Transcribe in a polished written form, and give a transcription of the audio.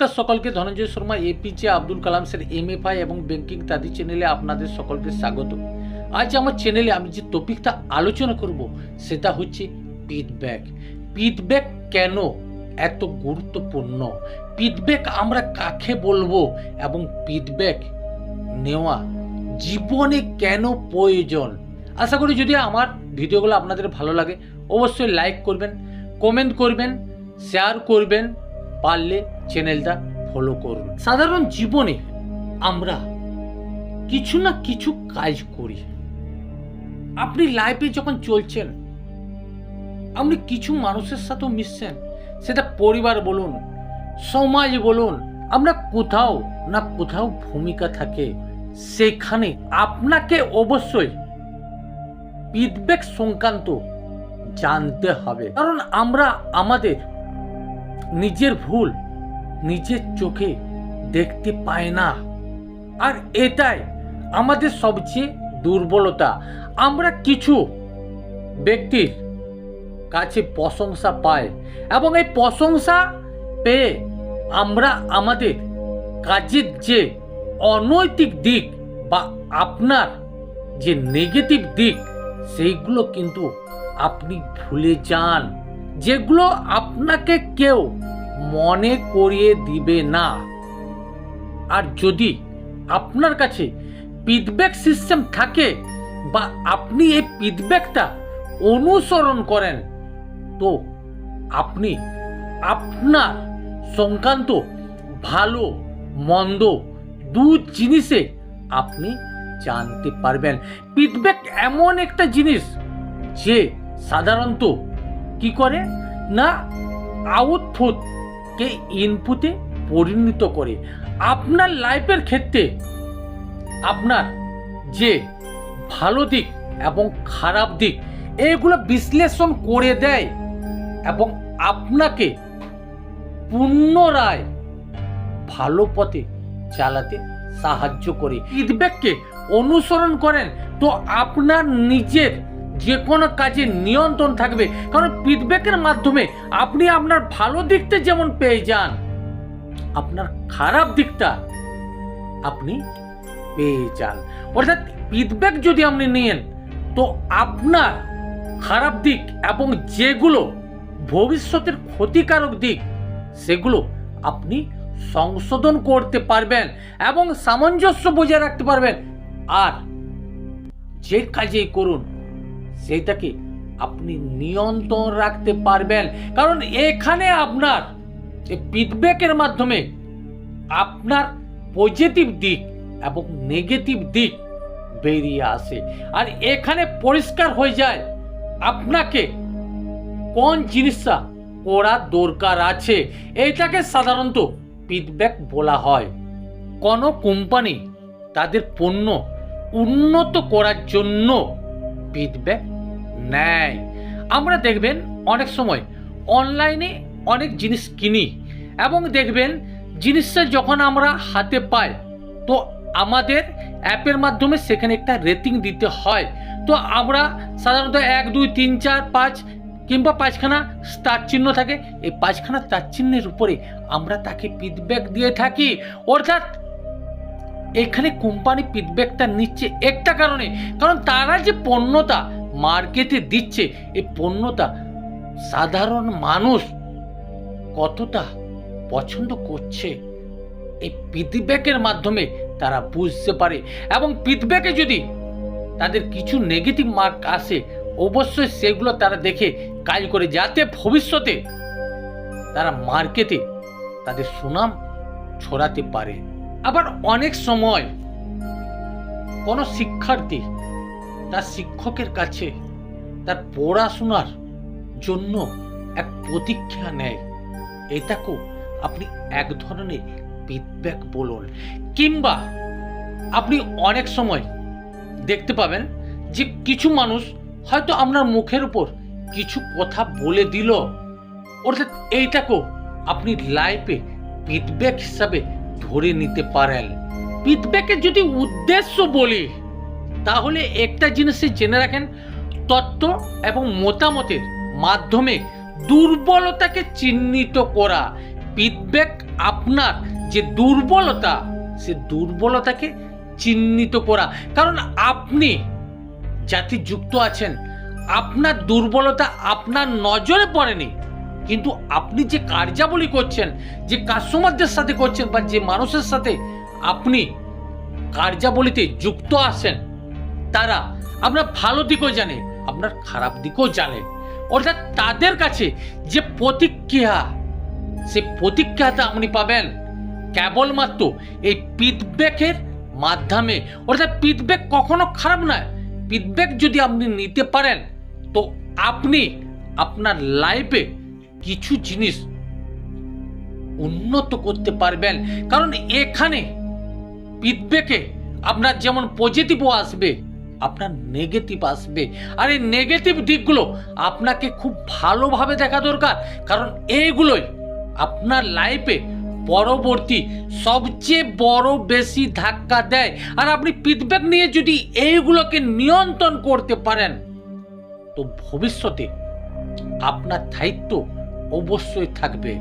নমস্কার সকলকে, Dhananjay Sharma APJ Abdul Kalam sir MFI এবং ব্যাংকিং তাদের চ্যানেলে আপনাদের সকলকে স্বাগত। আজ আমার চ্যানেলে আমি যে টপিকটা আলোচনা করব সেটা হচ্ছে ফিডব্যাক। ফিডব্যাক কেন এত গুরুত্বপূর্ণ, ফিডব্যাক আমরা কাকে বলবো এবং ফিডব্যাক নেওয়া জীবনে কেন প্রয়োজন। আশা করি যদি আমার ভিডিওগুলো আপনাদের ভালো লাগে অবশ্যই লাইক করবেন, কমেন্ট করবেন, শেয়ার করবেন, পারলে চ্যানেলটা ফলো করুন। সাধারণ জীবনে আমরা কিছু না কিছু কাজ করি। আপনি লাইফে যখন চলছেন আপনি কিছু মানুষের সাথেও মিশছেন, সেটা পরিবার বলুন, সমাজ বলুন, আমরা কোথাও না কোথাও ভূমিকা থাকে। সেখানে আপনাকে অবশ্যই ফিডব্যাক সংক্রান্ত জানতে হবে, কারণ আমরা আমাদের নিজের ভুল নিজের চোখে দেখতে পাই না, আর এটাই আমাদের সবচেয়ে দুর্বলতা। আমরা কিছু ব্যক্তির কাছে প্রশংসা পাই এবং এই প্রশংসা পেয়ে আমরা আমাদের কাজের যে অনৈতিক দিক বা আপনার যে নেগেটিভ দিক সেইগুলো কিন্তু আপনি ভুলে যান, যেগুলো আপনাকে কেউ মনে করিয়ে দিবে না। আর যদি আপনার কাছে ফিডব্যাক সিস্টেম থাকে বা আপনি এই ফিডব্যাকটা অনুসরণ করেন, তো আপনি আপনার সংক্রান্ত ভালো মন্দ দু জিনিসে আপনি জানতে পারবেন। ফিডব্যাক এমন একটা জিনিস যে সাধারণত কি করে না আউটপুটকে ইনপুটে পরিণত করে। আপনার লাইফের ক্ষেত্রে আপনার যে ভালো দিক এবং খারাপ দিক এগুলো বিশ্লেষণ করে দেয় এবং আপনাকে পুনরায় ভালো পথে চালাতে সাহায্য করে। ফিডব্যাককে অনুসরণ করেন তো আপনার নিজের যে কোনো কাজে নিয়ন্ত্রণ থাকবে, কারণ ফিডব্যাকের মাধ্যমে আপনি আপনার ভালো দিকটা যেমন পেয়ে যান, আপনার খারাপ দিকটা আপনি পেয়ে যান। অর্থাৎ ফিডব্যাক যদি আপনি নিয়েন তো আপনার খারাপ দিক এবং যেগুলো ভবিষ্যতের ক্ষতিকারক দিক সেগুলো আপনি সংশোধন করতে পারবেন এবং সামঞ্জস্য বজায় রাখতে পারবেন। আর যে কাজেই করুন সেটাকে আপনি নিয়ন্ত্রণ রাখতে পারবেন, কারণ এখানে আপনার ফিডব্যাকের মাধ্যমে আপনার পজিটিভ দিক এবং নেগেটিভ দিক বেরিয়ে আসে। আর এখানে পরিষ্কার হয়ে যায় আপনাকে কোন জিনিসটা করা দরকার আছে। এটাকে সাধারণত ফিডব্যাক বলা হয়। কোনো কোম্পানি তাদের পণ্য উন্নত করার জন্য ফিডব্যাক নেয়। আমরা দেখবেন অনেক সময় অনলাইনে অনেক জিনিস কিনি এবং দেখবেন জিনিসটা যখন আমরা হাতে পাই তো আমাদের অ্যাপের মাধ্যমে সেখানে একটা রেটিং দিতে হয়। তো আমরা সাধারণত 1 2 3 4 5 কিংবা 5খানা স্টার চিহ্ন থাকে, এই 5খানা স্টার চিহ্নের উপরে আমরা তাকে ফিডব্যাক দিয়ে থাকি। অর্থাৎ এখানে কোম্পানি ফিডব্যাকটা নিচ্ছে একটা কারণে, কারণ তারা যে পণ্যটা মার্কেটে দিচ্ছে এই পণ্যটা সাধারণ মানুষ কতটা পছন্দ করছে এই ফিডব্যাকের মাধ্যমে তারা বুঝতে পারে। এবং ফিডব্যাকে যদি তাদের কিছু নেগেটিভ মার্ক আসে অবশ্যই সেগুলো তারা দেখে কাজ করে, যাতে ভবিষ্যতে তারা মার্কেটে তাদের সুনাম ছড়াতে পারে। আবার অনেক সময় কোনো শিক্ষার্থী তার শিক্ষকের কাছে তার পড়াশোনার জন্য এক প্রতীক্ষা নেয়, এটাকেও আপনি এক ধরনের ফিডব্যাক বলুন। কিংবা আপনি অনেক সময় দেখতে পাবেন যে কিছু মানুষ হয়তো আপনার মুখের উপর কিছু কথা বলে দিল, অর্থাৎ এইটাকেও আপনি লাইফে ফিডব্যাক হিসাবে ধরে নিতে পারেন। ফিডব্যাকের যদি উদ্দেশ্য বলি তাহলে একটা জিনিসই জেনে রাখেন, তত্ত্ব এবং মতামতের মাধ্যমে দুর্বলতাকে চিহ্নিত করা। ফিডব্যাক আপনার যে দুর্বলতা, সে দুর্বলতাকে চিহ্নিত করা। কারণ আপনি যাতে যুক্ত আছেন, আপনার দুর্বলতা আপনার নজরে পড়েনি, কিন্তু আপনি যে কার্যাবলী করছেন, যে কাস্টমারদের সাথে করছেন, বা যে মানুষের সাথে আপনি কার্যাবলীতে যুক্ত আছেন, তারা আপনার ভালো দিকও জানে, আপনার খারাপ দিকও জানে। অর্থাৎ তাদের কাছে যে প্রতিক্রিয়া, সে প্রতিক্রিয়াটা আপনি পাবেন কেবলমাত্র এই ফিডব্যাকের মাধ্যমে। অর্থাৎ ফিডব্যাক কখনো খারাপ নয়। ফিডব্যাক যদি আপনি নিতে পারেন, তো আপনি আপনার লাইফে কিছু জিনিস উন্নত করতে পারবেন। কারণ এখানে ফিডব্যাকে আপনার যেমন পজিটিভও আসবে, আপনার নেগেটিভ আসবে। আর এই নেগেটিভ দিকগুলো আপনাকে খুব ভালোভাবে দেখা দরকার, কারণ এইগুলোই আপনার লাইফে পরবর্তী সবচেয়ে বড় বেশি ধাক্কা দেয়। আর আপনি ফিডব্যাক নিয়ে যদি এইগুলোকে নিয়ন্ত্রণ করতে পারেন, তো ভবিষ্যতে আপনার দায়িত্ব অবশ্যই থাকবে।